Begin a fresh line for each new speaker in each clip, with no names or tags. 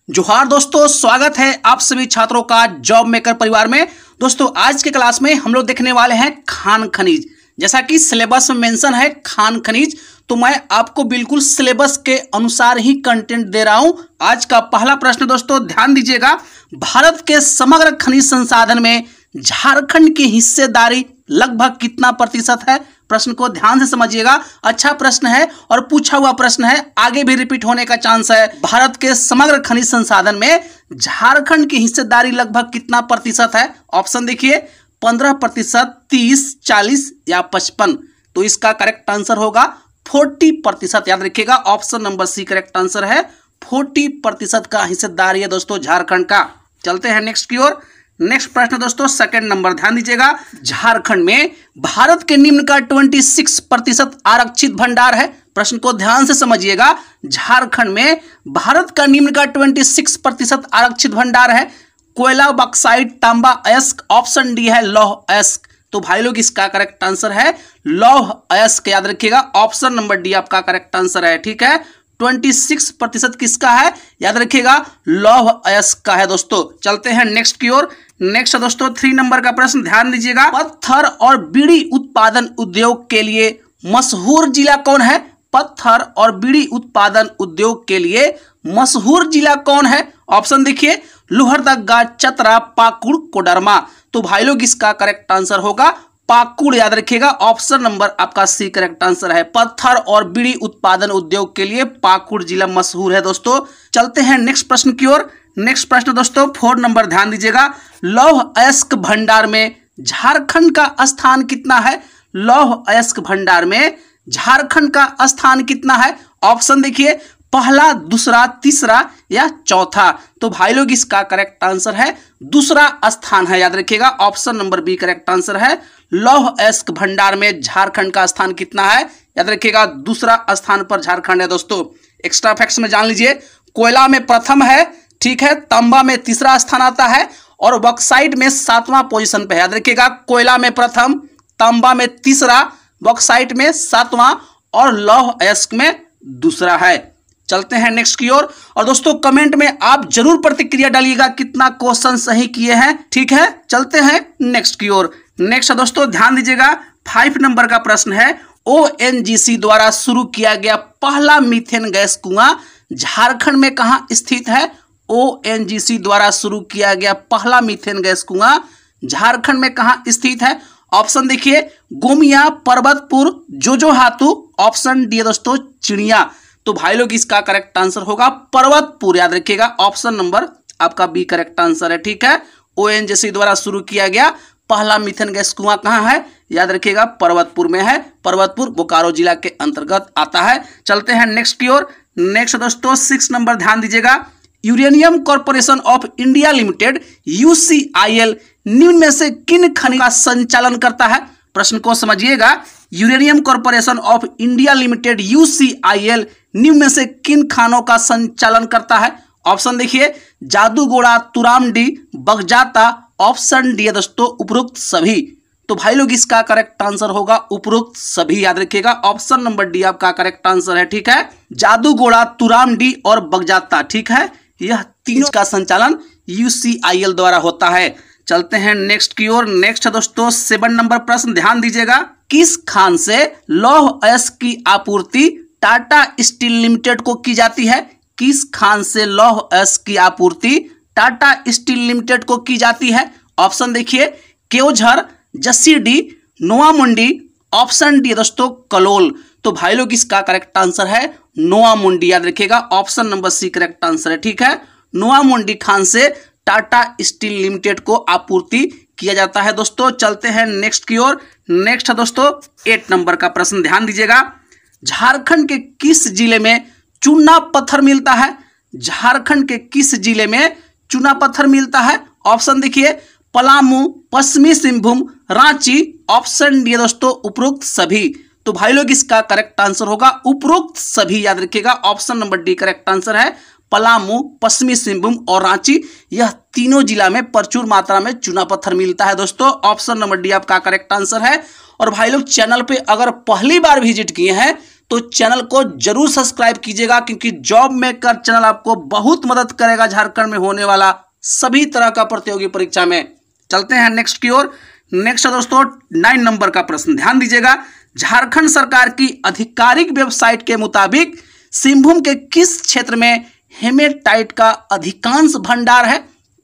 जोहार दोस्तों, स्वागत है आप सभी छात्रों का जॉब मेकर परिवार में। दोस्तों आज के क्लास में हम लोग देखने वाले हैं खान खनिज। जैसा कि सिलेबस में मेंशन है खान खनिज, तो मैं आपको बिल्कुल सिलेबस के अनुसार ही कंटेंट दे रहा हूं। आज का पहला प्रश्न दोस्तों ध्यान दीजिएगा, भारत के समग्र खनिज संसाधन में झारखंड की हिस्सेदारी लगभग कितना प्रतिशत है? प्रश्न को ध्यान से समझिएगा, अच्छा प्रश्न है और पूछा हुआ प्रश्न है, आगे भी रिपीट होने का चांस है। भारत के समग्र खनिज संसाधन में झारखंड की हिस्सेदारी लगभग कितना प्रतिशत है? ऑप्शन देखिए, 15%, 30%, 40% या 55%। तो इसका करेक्ट आंसर होगा 40%। याद रखिएगा, option number C correct answer है। 40% का हिस्सेदारी है दोस्तों झारखंड का। चलते हैं नेक्स्ट की ओर। नेक्स्ट प्रश्न दोस्तों सेकंड नंबर, ध्यान दीजिएगा, झारखंड में भारत के निम्न का 26% आरक्षित भंडार है। प्रश्न को ध्यान से समझिएगा, झारखंड में भारत का निम्न का 26% आरक्षित भंडार है। कोयला, बॉक्साइट, तांबा, अयस्क। ऑप्शन डी है लौह अयस्क। तो भाई लोग इसका करेक्ट आंसर है लौह अयस्क। याद रखिएगा, ऑप्शन नंबर डी आपका करेक्ट आंसर है। ठीक है, 26% किसका है? याद रखिएगा, लौह अयस्क का है दोस्तों। चलते हैं नेक्स्ट की ओर। नेक्स्ट दोस्तों 3 नंबर का प्रश्न, ध्यान दीजिएगा, पत्थर और बीड़ी उत्पादन उद्योग के लिए मशहूर जिला कौन है? पत्थर और बीड़ी उत्पादन उद्योग के लिए मशहूर जिला कौन है? ऑप्शन देखिए, लोहरदगा, चतरा, पाकुड़, कोडरमा। तो भाई लोग इसका करेक्ट आंसर होगा पाकुड़। याद रखिएगा, ऑप्शन नंबर आपका सी करेक्ट आंसर है। पत्थर और बीड़ी उत्पादन उद्योग के लिए पाकुड़ जिला मशहूर है दोस्तों। चलते हैं नेक्स्ट प्रश्न की ओर। नेक्स्ट प्रश्न दोस्तों 4 नंबर, ध्यान दीजिएगा, लौह अयस्क भंडार में झारखंड का स्थान कितना है? लौह अयस्क भंडार में झारखंड का स्थान कितना है? ऑप्शन देखिए, पहला, दूसरा, तीसरा या चौथा। तो भाई लोग इसका करेक्ट आंसर है दूसरा स्थान है। याद रखिएगा, option number B correct answer है। लौह अयस्क भंडार में झारखंड का स्थान कितना है? याद रखिएगा, दूसरा स्थान पर झारखंड है दोस्तों। एक्स्ट्रा फैक्ट्स में जान लीजिए, कोयला में प्रथम है, ठीक है, तांबा में तीसरा स्थान आता है और बॉक्साइट में 7वां पोजीशन पे है। याद रखिएगा, कोयला में प्रथम, तांबा में तीसरा, बॉक्साइट में 7वां और लौह अयस्क में दूसरा है। चलते हैं नेक्स्ट की ओर। और दोस्तों कमेंट में आप जरूर प्रतिक्रिया डालिएगा कितना क्वेश्चन सही किए हैं। ठीक है, चलते हैं नेक्स्ट की ओर। नेक्स्ट दोस्तों ध्यान दीजिएगा, 5 नंबर का प्रश्न है, ओएनजीसी द्वारा शुरू किया गया पहला मीथेन गैस कुआं झारखंड में कहां स्थित है? ओएनजीसी द्वारा शुरू किया गया पहला मीथेन गैस कुआं झारखंड में कहां स्थित है? ऑप्शन देखिए, गोमिया, पर्वतपुर, जोजोहातू। ऑप्शन डी दोस्तों चिड़िया। तो भाई लोग इसका करेक्ट आंसर होगा पर्वतपुर। याद रखिएगा, ऑप्शन नंबर आपका बी करेक्ट आंसर है। ठीक है, ओएनजीसी द्वारा शुरू किया गया पहला मीथेन गैस कुआं कहां है? याद रखिएगा, पर्वतपुर में है। पर्वतपुर बोकारो जिला के अंतर्गत आता है। चलते हैं नेक्स्ट की ओर। नेक्स्ट दोस्तों 6 नंबर, ध्यान दीजिएगा, uranium corporation of India limited UCIL निम्न में से किन खनिज का संचालन करता है? प्रश्न को समझिएगा, uranium corporation of India limited UCIL निम्न में से किन खानों का संचालन करता है? ऑप्शन देखिए, जादूगोड़ा, तुरामडी, बगजाता। ऑप्शन डी दोस्तों उपरोक्त सभी। तो भाई लोग इसका करेक्ट आंसर होगा उपरोक्त सभी। याद रखिएगा, ऑप्शन नंबर डी आपका करेक्ट आंसर है। ठीक है, जादूगोड़ा, तुरामडी और बगजाता, ठीक है, यह तीनों का संचालन यूसीआईएल द्वारा होता है। चलते हैं नेक्स्ट की ओर। नेक्स्ट दोस्तों 7 नंबर प्रश्न, ध्यान दीजिएगा, किस खान से लौह अयस्क की आपूर्ति टाटा स्टील लिमिटेड को की जाती है? किस खान से लौह अयस्क की आपूर्ति टाटा स्टील लिमिटेड को की जाती है? ऑप्शन देखिए, केओझर, जसीडी, नोआमुंडी। ऑप्शन डी दोस्तों कलोल। तो भाई लोग इसका करेक्ट आंसर है नोआमुंडी। याद रखिएगा, option number C correct answer है। ठीक है, नोआमुंडी खान से टाटा स्टील लिमिटेड को आपूर्ति किया जाता है दोस्तों। चलते हैं नेक्स्ट की ओर। नेक्स्ट दोस्तों 8 नंबर का प्रश्न, ध्यान दीजिएगा, झारखंड के किस जिले में चूना पत्थर मिलता है? झारखंड के किस जिले में चूना पत्थर मिलता है? ऑप्शन देखिए, पलामू, पश्चिमी सिंहभूम, रांची। ऑप्शन डी दोस्तों उपरोक्त सभी। तो भाई लोग इसका करेक्ट आंसर होगा उपरोक्त सभी। याद रखिएगा, option number D correct answer है। पलामू, पश्चिमी सिंहभूम और रांची, यह तीनों जिला में प्रचुर मात्रा में चूना पत्थर मिलता है दोस्तों। ऑप्शन नंबर डी आपका करेक्ट आंसर है। और भाई लोग चैनल पे अगर पहली बार विजिट किए हैं तो चैनल को जरूर सब्सक्राइब कीजिएगा, क्योंकि जॉब मेकर चैनल आपको बहुत मदद करेगा झारखंड में होने वाला सभी तरह का प्रतियोगी परीक्षा में। चलते हैं नेक्स्ट की ओर। नेक्स्ट है दोस्तों 9 नंबर का प्रश्न, ध्यान दीजिएगा। झारखंड सरकार की आधिकारिक वेबसाइट के मुताबिक सिंहभूम के किस क्षेत्र में हेमेटाइट का अधिकांश भंडार है?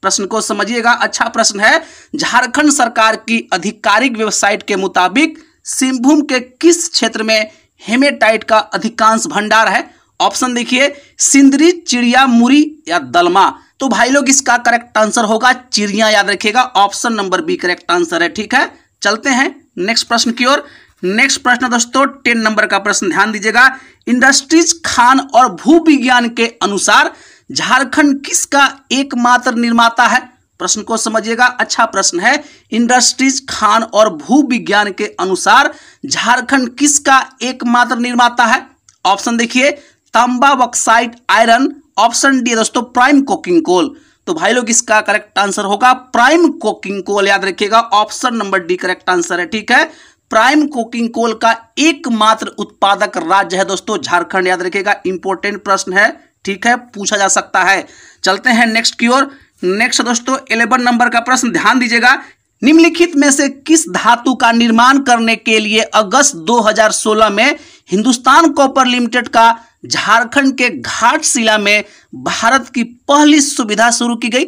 प्रश्न को समझिएगा, अच्छा प्रश्न है। झारखंड सरकार की आधिकारिक वेबसाइट के मुताबिक सिंहभूम के किस क्षेत्र में हेमेटाइट का अधिकांश भंडार है? ऑप्शन देखिए, सिंदरी, चिड़िया, मुरी या दलमा। तो भाई लोग इसका करेक्ट आंसर होगा चिड़िया, याद रखिएगा। Option number B correct answer है, ठीक है। चलते हैं नेक्स्ट प्रश्न की ओर। नेक्स्ट प्रश्न दोस्तों 10 नंबर का प्रश्न, ध्यान दीजिएगा। इंडस्ट्रीज, खान और भू विज्ञान के अनुसार झारखंड किसका एकमात्र निर्माता है? प्रश्न को समझिएगा, अच्छा प्रश्न है। इंडस्ट्रीज, खान और भू विज्ञान के अनुसार झारखंड किसका एकमात्र निर्माता है? ऑप्शन देखिए, तांबा, बॉक्साइट, आयरन। ऑप्शन डी दोस्तों प्राइम कोकिंग कोल। तो भाई लोग इसका करेक्ट आंसर होगा प्राइम कोकिंग कोल, याद रखिएगा। Option number D correct answer है, ठीक है। प्राइम कोकिंग कोल का एकमात्र उत्पादक राज्य है दोस्तों झारखंड, याद रखिएगा। इंपॉर्टेंट प्रश्न है, ठीक है, पूछा जा सकता है। चलते हैं नेक्स्ट की ओर। नेक्स्ट दोस्तों 11 नंबर का प्रश्न, ध्यान दीजिएगा। निम्नलिखित में से किस धातु का निर्माण करने के लिए अगस्त 2016 में हिंदुस्तान कॉपर लिमिटेड का झारखंड के घाटशिला में भारत की पहली सुविधा शुरू की गई?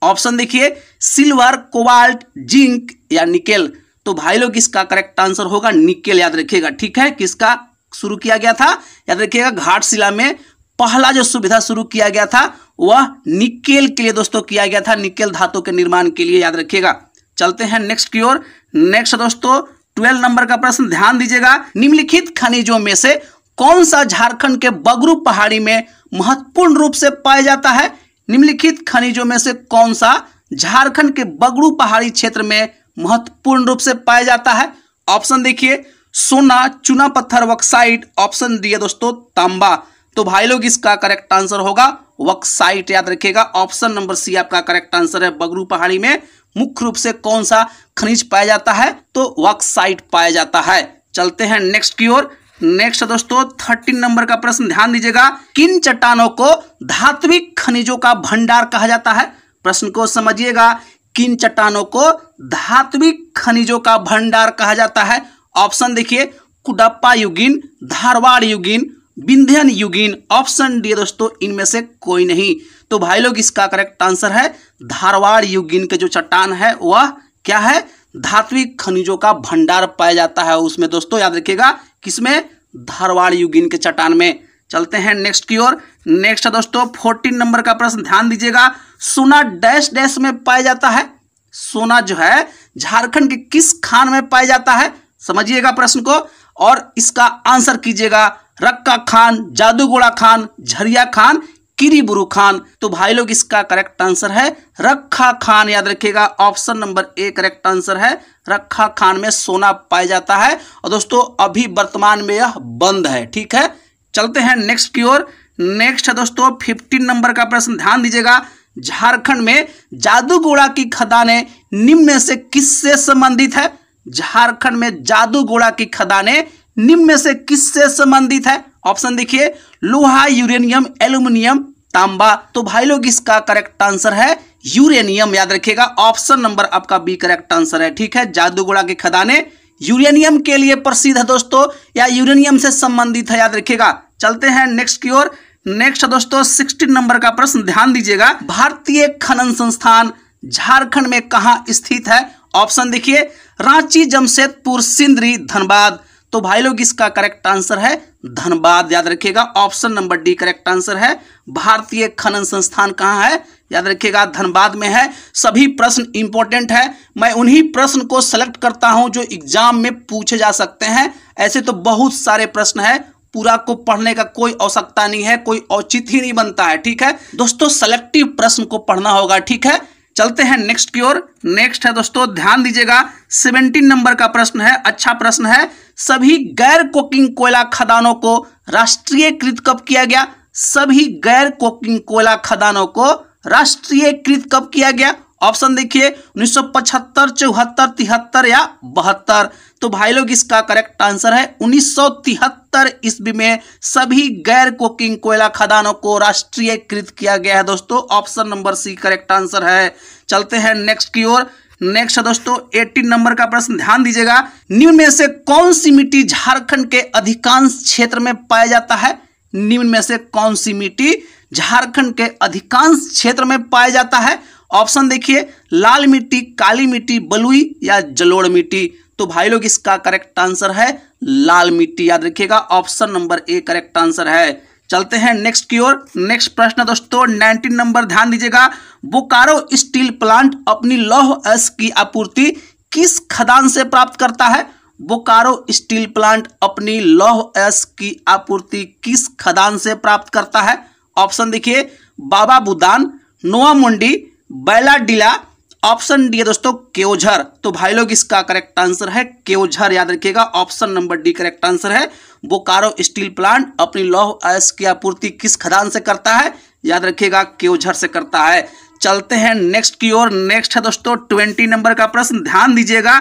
ऑप्शन देखिए, सिल्वर, कोबाल्ट, जिंक या निकेल। तो भाई लोग इसका करेक्ट आंसर होगा निकेल, याद रखिएगा, ठीक है। किसका शुरू किया गया था? याद रखिएगा, घाटशिला में पहला जो सुविधा शुरू किया गया था वह निकेल के लिए दोस्तों किया गया था, निकेल धातु के निर्माण के लिए, याद रखिएगा। चलते हैं नेक्स्ट की ओर। नेक्स्ट दोस्तों 12 नंबर का प्रश्न, ध्यान दीजिएगा। निम्नलिखित खनिजों में से कौन सा झारखंड के बगरू पहाड़ी में महत्वपूर्ण रूप से पाया जाता है? निम्नलिखित खनिजों में से कौन सा झारखंड के बगरू पहाड़ी क्षेत्र में महत्वपूर्ण रूप से पाया जाता है? ऑप्शन देखिए, सोना, चूना पत्थर, बॉक्साइट। ऑप्शन डी है दोस्तों तांबा। तो भाई लोग इसका करेक्ट आंसर होगा बॉक्साइट, याद रखिएगा। ऑप्शन नंबर सी आपका करेक्ट आंसर है। बगरू पहाड़ी में मुख्य रूप से कौन सा खनिज पाया जाता है? तो बॉक्साइट पाया जाता है। चलते हैं नेक्स्ट की ओर। नेक्स्ट दोस्तों 13 नंबर का प्रश्न, ध्यान दीजिएगा। किन चट्टानों को धात्विक खनिजों का भंडार कहा जाता है? प्रश्न को समझिएगा, किन चट्टानों को धात्विक खनिजों का भंडार कहा जाता है? ऑप्शन देखिए, कुडप्पा युगीन, धारवाड़ युगीन, विंध्यन युगीन। ऑप्शन डी दोस्तों इनमें से कोई नहीं। तो भाई लोग इसका करेक्ट आंसर है धारवाड़ युगीन के जो चट्टान है वह क्या है? धात्विक खनिजों का भंडार पाया जाता है उसमें दोस्तों, याद रखिएगा। किसमें? धारवाड़ युगीन के चट्टान में। चलते हैं नेक्स्ट की ओर। नेक्स्ट दोस्तों 14 नंबर का प्रश्न, ध्यान दीजिएगा। सोना डैश डैश में पाया जाता है? सोना जो है झारखंड के किस खान में पाया जाता है? समझिएगा प्रश्न को और इसका आंसर कीजिएगा। रक्का खान, जादूगोड़ा खान, झरिया खान, किरीबुरु खान। तो भाई लोग इसका करेक्ट आंसर है रक्खा खान, याद रखिएगा। Option number A correct answer है। रक्खा खान में सोना पाया जाता है और दोस्तों अभी वर्तमान में यह बंद है, ठीक है। चलते हैं नेक्स्ट की ओर। नेक्स्ट है दोस्तों 15 नंबर का प्रश्न, ध्यान दीजिएगा। झारखंड में जादूगोड़ा की खदानें निम्न में से किससे संबंधित है? झारखंड में जादूगोड़ा की खदानें निम्न में से किससे संबंधित है? ऑप्शन देखिए, लोहा, यूरेनियम, एल्यूमिनियम, तांबा। तो भाई लोग इसका करेक्ट आंसर है यूरेनियम, याद रखिएगा। ऑप्शन नंबर आपका बी करेक्ट आंसर है, ठीक है। जादूगोड़ा की खदानें यूरेनियम के लिए प्रसिद्ध है दोस्तों, या यूरेनियम से संबंधित है, याद रखिएगा। चलते हैं नेक्स्ट की ओर। नेक्स्ट दोस्तों 16 नंबर का प्रश्न, ध्यान दीजिएगा। भारतीय खनन संस्थान झारखंड में कहाँ स्थित है? ऑप्शन देखिए, रांची, जमशेदपुर, सिंदरी, धनबाद। तो भाई लोग इसका करेक्ट आंसर है धनबाद, याद रखिएगा। Option number D correct answer है। भारतीय खनन संस्थान कहाँ है? याद रखिएगा धनबाद में है। सभी प्रश्न इंपॉर्टेंट है, मैं उन्हीं प्रश्न को सेलेक्ट करता हूं जो एग्जाम में पूछे जा सकते हैं। ऐसे तो बहुत सारे प्रश्न है, पूरा को पढ़ने का कोई आवश्यकता नहीं है, कोई औचित्य ही नहीं बनता है, ठीक है दोस्तों। सेलेक्टिव प्रश्न को पढ़ना होगा, ठीक है। चलते हैं नेक्स्ट की ओर। नेक्स्ट है दोस्तों, ध्यान दीजिएगा। 17 नंबर का प्रश्न है, अच्छा प्रश्न है। सभी गैर कोकिंग कोयला खदानों को राष्ट्रीयकृत कब किया गया? सभी गैर कोकिंग कोयला खदानों को राष्ट्रीयकृत कब किया गया? ऑप्शन देखिए 1975, 74, 73 या 72। तो भाई लोग इसका करेक्ट आंसर है 1973 ईस्वी में सभी गैर कोकिंग कोयला खदानों को राष्ट्रीयकृत किया गया है दोस्तों। Option number C correct answer है। चलते हैं नेक्स्ट की ओर। नेक्स्ट है दोस्तों 18 नंबर का प्रश्न, ध्यान दीजिएगा। निम्न में से कौन सी मिट्टी झारखंड के अधिकांश क्षेत्र में पाया जाता है? निम्न में से कौन सी मिट्टी झारखंड के अधिकांश क्षेत्र में पाया जाता है? ऑप्शन देखिए लाल मिट्टी, काली मिट्टी, बलुई या जलोढ़ मिट्टी। तो भाई लोग इसका करेक्ट आंसर है लाल मिट्टी, याद रखिएगा। Option number A correct answer है। चलते हैं नेक्स्ट की ओर। नेक्स्ट प्रश्न दोस्तों 19 नंबर, ध्यान दीजिएगा। बोकारो स्टील प्लांट अपनी लौह अयस्क की आपूर्ति किस खदान से प्राप्त करता है? बोकारो स्टील प्लांट अपनी लौह अयस्क की आपूर्ति किस खदान से प्राप्त करता है? ऑप्शन देखिए बाबा बुदान, नोआ मुंडी, बैलाडीला। ऑप्शन डी है दोस्तों केओझर। तो भाई लोग इसका करेक्ट आंसर है केओझर, याद रखिएगा। Option number D correct answer है। बोकारो स्टील प्लांट अपनी लौह अयस्क की आपूर्ति किस खदान से करता है? याद रखिएगा केओझर से करता है। चलते हैं नेक्स्ट की ओर। नेक्स्ट है दोस्तों 20 नंबर का प्रश्न, ध्यान दीजिएगा।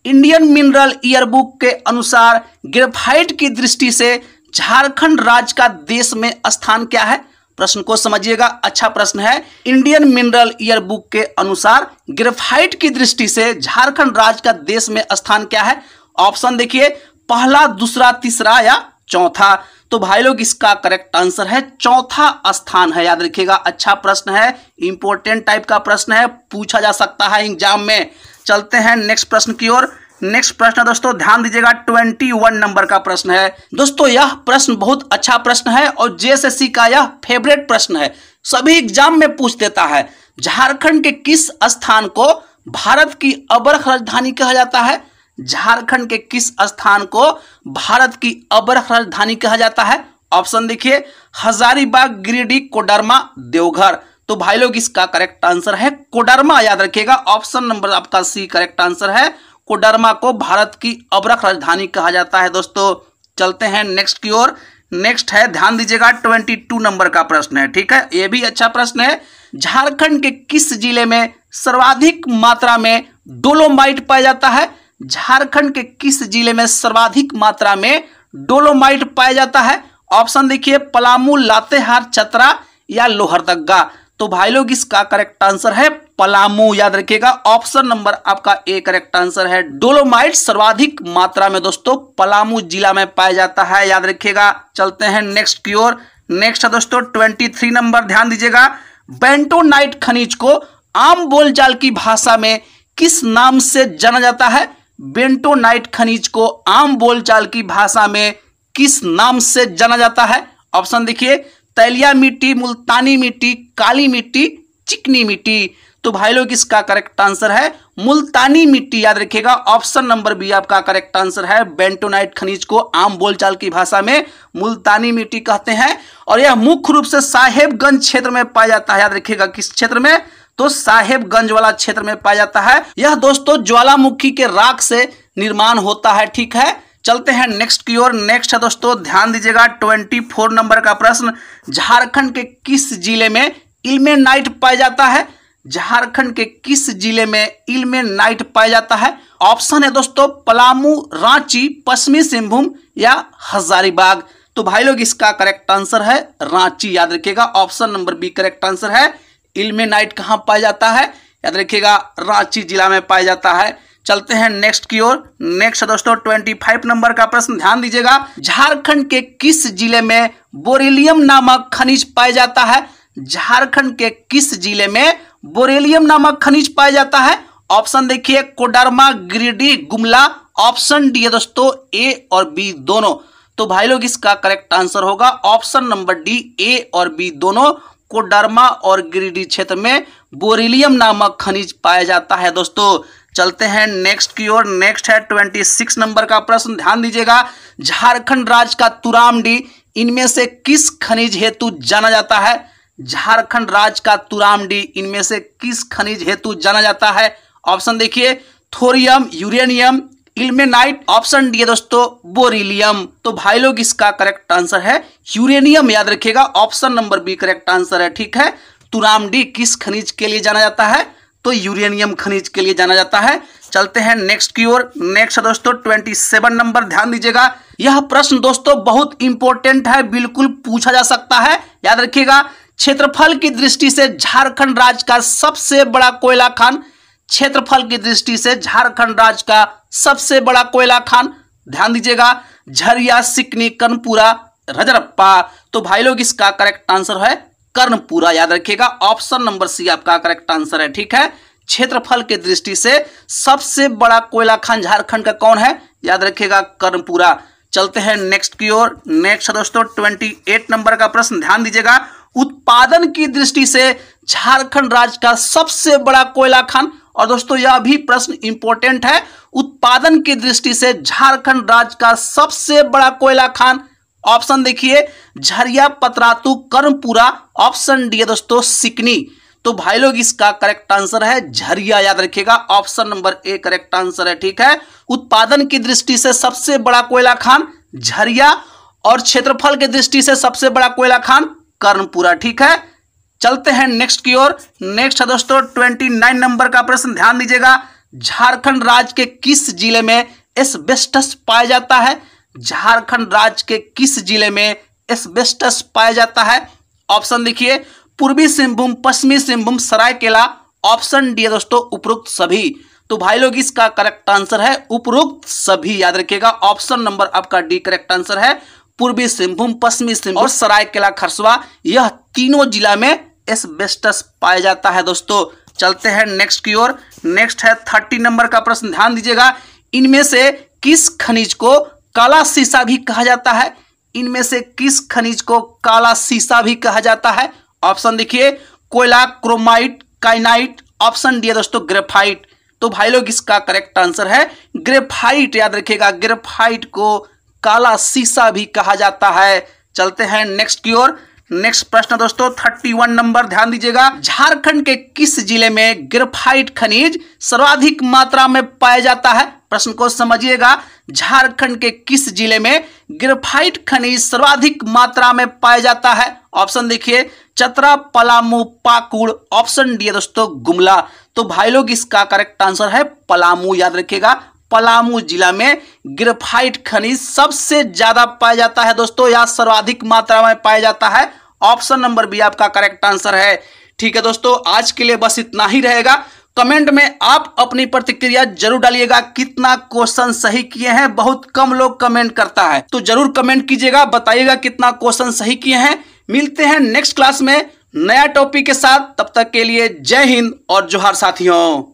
इंडियन मिनरल ईयरबुक के अनुसार ग्रेफाइट की दृष्टि से झारखंड राज्य का देश में स्थान क्या है? प्रश्न को समझिएगा, अच्छा प्रश्न है। इंडियन मिनरल ईयरबुक के अनुसार ग्रेफाइट की दृष्टि से झारखंड राज्य का देश में स्थान क्या है? ऑप्शन देखिए पहला, दूसरा, तीसरा या चौथा। तो भाई लोग इसका करेक्ट आंसर है चौथा स्थान है, याद रखिएगा। अच्छा प्रश्न है, इंपॉर्टेंट टाइप का प्रश्न है, पूछा जा सकता है एग्जाम में। चलते हैं नेक्स्ट प्रश्न की ओर। नेक्स्ट प्रश्न दोस्तों ध्यान दीजिएगा 21 नंबर का प्रश्न है। दोस्तों यह प्रश्न बहुत अच्छा प्रश्न है और जेएसएससी का यह फेवरेट प्रश्न है, सभी एग्जाम में पूछ देता है। झारखंड के किस स्थान को भारत की अबरख राजधानी कहा जाता है? झारखंड के किस स्थान को भारत की अबरख राजधानी कहा जाता है? ऑप्शन देखिए हजारीबाग, गिरिडीह, कोडरमा, देवघर। तो भाई लोग इसका करेक्ट आंसर है कोडरमा, याद रखिएगा। ऑप्शन नंबर आपका सी करेक्ट आंसर है। कोडरमा को भारत की अबरख राजधानी कहा जाता है दोस्तों। चलते हैं नेक्स्ट की ओर। नेक्स्ट है, ध्यान दीजिएगा 22 नंबर का प्रश्न है, ठीक है, यह भी अच्छा प्रश्न है। झारखंड के किस जिले में सर्वाधिक मात्रा में डोलोमाइट पाया जाता है? झारखंड के किस जिले में सर्वाधिक मात्रा में डोलोमाइट पाया जाता है? ऑप्शन देखिए पलामू, लातेहार, चतरा या लोहरदगा। तो भाई लोग इसका करेक्ट आंसर है पलामू, याद रखिएगा। ऑप्शन नंबर आपका ए करेक्ट आंसर है। डोलोमाइट सर्वाधिक मात्रा में दोस्तों पलामू जिला में पाया जाता है, याद रखिएगा। चलते हैं नेक्स्ट की ओर। नेक्स्ट है दोस्तों 23 नंबर, ध्यान दीजिएगा। बेंटोनाइट खनिज को आम बोलचाल की भाषा में किस नाम से जाना जाता है? बेंटोनाइट खनिज को आम बोलचाल की भाषा में किस नाम से जाना जाता है? ऑप्शन देखिए तैलिया मिट्टी, मुल्तानी मिट्टी, काली मिट्टी, चिकनी मिट्टी। तो भाई लोग इसका करेक्ट आंसर है मुल्तानी मिट्टी, याद रखिएगा। ऑप्शन नंबर बी आपका करेक्ट आंसर है। बेंटोनाइट खनिज को आम बोलचाल की भाषा में मुल्तानी मिट्टी कहते हैं और यह मुख्य रूप से साहेबगंज क्षेत्र में पाया जाता है, याद रखिएगा। किस क्षेत्र में? तो साहेबगंज वाला क्षेत्र में पाया जाता है। यह दोस्तों ज्वालामुखी के राख से निर्माण होता है, ठीक है। चलते हैं नेक्स्ट की ओर। नेक्स्ट है दोस्तों ध्यान दीजिएगा 24 नंबर का प्रश्न। झारखंड के किस जिले में इल्मेनाइट पाया जाता है? झारखंड के किस जिले में इल्मेनाइट पाया जाता है? ऑप्शन है दोस्तों पलामू, रांची, पश्चिमी सिंहभूम या हजारीबाग। तो भाई लोग इसका करेक्ट आंसर है रांची, याद रखिएगा। Option number B correct answer है। इल्मेनाइट कहां पाया जाता है? याद रखिएगा रांची जिला में पाया जाता है। चलते हैं नेक्स्ट की ओर। नेक्स्ट दोस्तों 25 नंबर का प्रश्न, ध्यान दीजिएगा। झारखंड के किस जिले में बोरेलियम नामक खनिज पाया जाता है? झारखंड के किस जिले में बोरेलियम नामक खनिज पाया जाता है? ऑप्शन देखिए कोडरमा, गिरिडीह, गुमला। ऑप्शन डी है दोस्तों ए और बी दोनों। तो भाई लोग इसका करेक्ट आंसर होगा ऑप्शन नंबर डी, ए और बी दोनों। कोडरमा और गिरिडीह क्षेत्र में बोरेलियम नामक खनिज पाया जाता है दोस्तों। चलते हैं नेक्स्ट की ओर। नेक्स्ट है 26 नंबर का प्रश्न, ध्यान दीजिएगा। झारखंड राज्य का तुरामडी इनमें से किस खनिज हेतु जाना जाता है? झारखंड राज्य का तुरामडी इनमें से किस खनिज हेतु जाना जाता है? ऑप्शन देखिए thorium, uranium, ilmenite. Option D है दोस्तों बोरिलियम। तो भाई लोग इसका करेक्ट आंसर है यूरेनियम, याद रखिएगा। Option number B correct answer है, ठीक है। तुरामडी किस खनिज के लिए जाना जाता है? तो यूरेनियम खनिज के लिए जाना जाता है। चलते हैं नेक्स्ट की ओर। नेक्स्ट है दोस्तों 27 नंबर, ध्यान दीजिएगा। यह प्रश्न दोस्तों बहुत इंपॉर्टेंट है, बिल्कुल पूछा जा सकता है, याद रखिएगा। क्षेत्रफल की दृष्टि से झारखंड राज्य का सबसे बड़ा कोयला खान, क्षेत्रफल की दृष्टि से झारखंड राज्य का सबसे बड़ा कोयला खान, ध्यान दीजिएगा, झरिया, सिकनी, कर्णपुरा, रजरप्पा। तो भाई लोग इसका करेक्ट आंसर है कर्णपुरा, याद रखिएगा। ऑप्शन नंबर सी आपका करेक्ट आंसर है, ठीक है। क्षेत्रफल की दृष्टि से सबसे बड़ा कोयला खान झारखंड का कौन है, याद रखिएगा, कर्णपुरा। चलते हैं नेक्स्ट की ओर। नेक्स्ट है दोस्तों 28 नंबर का प्रश्न, ध्यान दीजिएगा। उत्पादन की दृष्टि से झारखंड राज्य का सबसे बड़ा कोयला खान, और दोस्तों यह भी प्रश्न इंपॉर्टेंट है। उत्पादन की दृष्टि से झारखंड राज्य का सबसे बड़ा कोयला खान, ऑप्शन देखिए, झरिया, पतरातू, कर्णपुरा, ऑप्शन डी है दोस्तों सिकनी। तो भाई लोग इसका करेक्ट आंसर है झरिया, याद रखिएगा। Option number A correct answer है, ठीक है। उत्पादन की दृष्टि से सबसे बड़ा कोयला खान झरिया, और क्षेत्रफल की दृष्टि से सबसे बड़ा कोयला खान कर्णपुरा, ठीक है। चलते हैं नेक्स्ट की ओर। नेक्स्ट है दोस्तों 29 नंबर का प्रश्न, ध्यान दीजिएगा। झारखंड राज्य के किस जिले में एस्बेस्टस पाया जाता है, झारखंड राज्य के किस जिले में एस्बेस्टस पाया जाता है, ऑप्शन देखिए, पूर्वी सिंहभूम, पश्चिमी सिंहभूम, सरायकेला, ऑप्शन डी है दोस्तों उपरोक्त सभी। तो भाई लोग इसका करेक्ट आंसर है उपरोक्त सभी, याद रखिएगा। ऑप्शन नंबर आपका डी करेक्ट आंसर है। पूर्वी सिंहभूम, पश्चिमी सिंहभूम और सरायकेला खरसवा, यह तीनों जिला में एस्बेस्टस पाया जाता है दोस्तों। चलते हैं नेक्स्ट की ओर। नेक्स्ट है 30 नंबर का प्रश्न, ध्यान दीजिएगा। इनमें से किस खनिज को काला सीसा भी कहा जाता है, इनमें से किस खनिज को काला सीसा भी कहा जाता है, ऑप्शन देखिए, कोयला, क्रोमाइट, काइनाइट, ऑप्शन डी है दोस्तों ग्रेफाइट। तो भाई लोग इसका करेक्ट आंसर है ग्रेफाइट, याद रखिएगा। ग्रेफाइट को काला सीसा भी कहा जाता है। चलते हैं नेक्स्ट की ओर। नेक्स्ट प्रश्न दोस्तों 31 नंबर, ध्यान दीजिएगा। झारखंड के किस जिले में ग्रेफाइट खनिज सर्वाधिक मात्रा में पाया जाता है, प्रश्न को समझिएगा। झारखंड के किस जिले में ग्रेफाइट खनिज सर्वाधिक मात्रा में पाया जाता है, ऑप्शन देखिए, चतरा, पलामू, पाकुड़, ऑप्शन डी है दोस्तों गुमला। तो भाई लोग इसका करेक्ट आंसर है पलामू, याद रखिएगा। पलामू जिला में ग्रेफाइट खनिज सबसे ज्यादा पाया जाता है दोस्तों, या सर्वाधिक मात्रा में पाया जाता है। ऑप्शन नंबर बी आपका करेक्ट आंसर है, ठीक है दोस्तों। आज के लिए बस इतना ही रहेगा। कमेंट में आप अपनी प्रतिक्रिया जरूर डालिएगा, कितना क्वेश्चन सही किए हैं। बहुत कम लोग कमेंट करता है, तो जरूर कमेंट कीजिएगा, बताइएगा कितना क्वेश्चन सही किए हैं। मिलते हैं नेक्स्ट क्लास में नया टॉपिक के साथ, तब तक के लिए जय हिंद और जोहार साथियों।